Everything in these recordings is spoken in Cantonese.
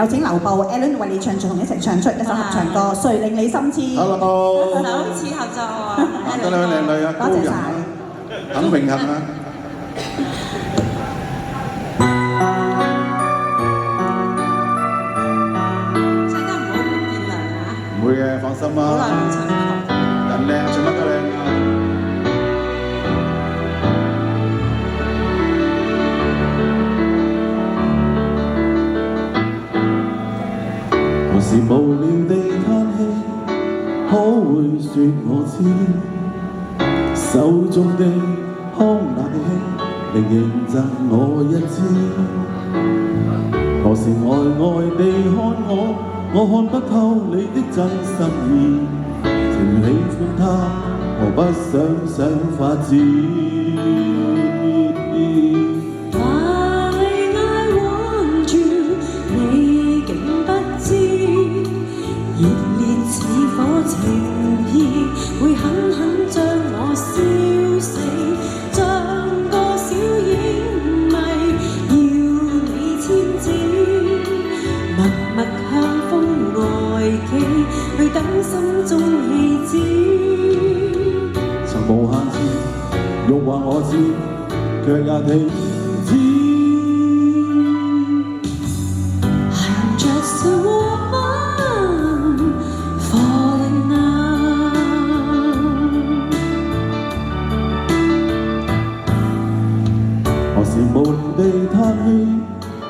有請劉步 Alan 為你唱同一齊唱出一首合唱歌《誰令你心痴》。Hello， 首次合作喎。得兩位靚女啊，高人啊，肯榮幸啊！唱得唔好咁見諒啊！唔會嘅，放心啊！好耐冇唱過。人靚，唱乜都靚啊！何時無聊地嘆氣，可會說我知？手中的康乃馨，另認贈我一支。何時呆呆地看我看不透你的真心意。情喜歡他，何不想法子？情意會狠狠將我燒死，像個小影迷，要你牽指，默默向風外企，去等心中氣子。曾無限次欲話我知，卻也停止。I'm just a woman falling now。何時無聊地嘆氣，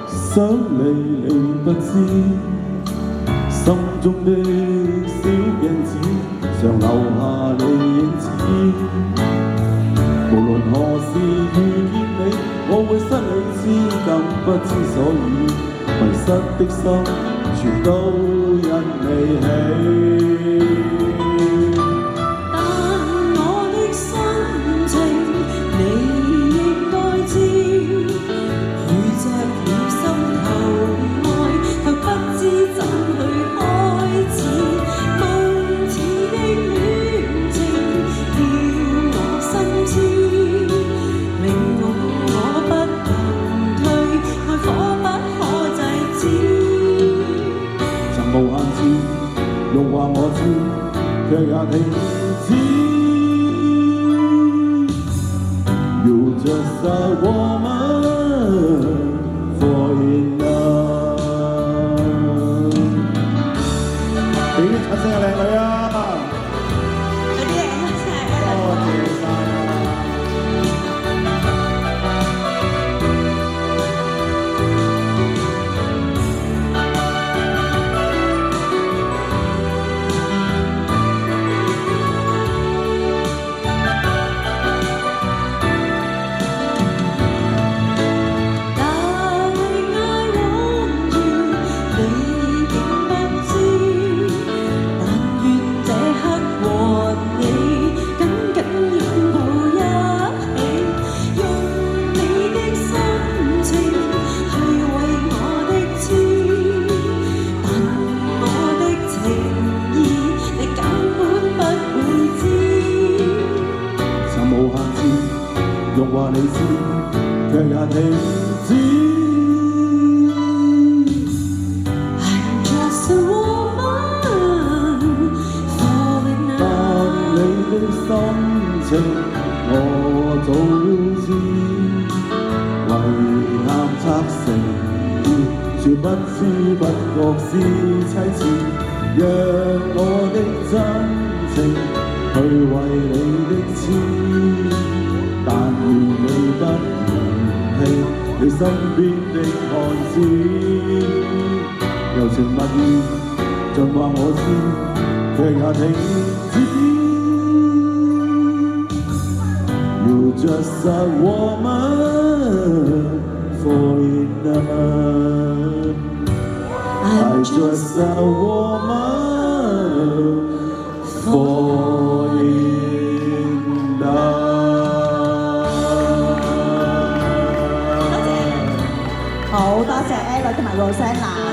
想你不知，心中的小鏡子常留下你影子。無論何時遇見你，我會失理智，更不知所以，迷失的心全都因你起。無限次欲話我知，卻也停止。You just a woman for enough。俾啲掌聲啊，靚女啊！嗰啲靚女真係多謝晒啊！欲話你知，卻也停止。I'm just a woman falling now。但你的心情我早知，遺憾拆成結，殊不知不覺是妻子。讓我的真情去為你的痴。但願你不嫌棄你身邊的漢子，柔情蜜意盡話我知，卻也停止。You just a woman for enough。I just a woman for enough。好多謝 Ella 同埋 Rosanna。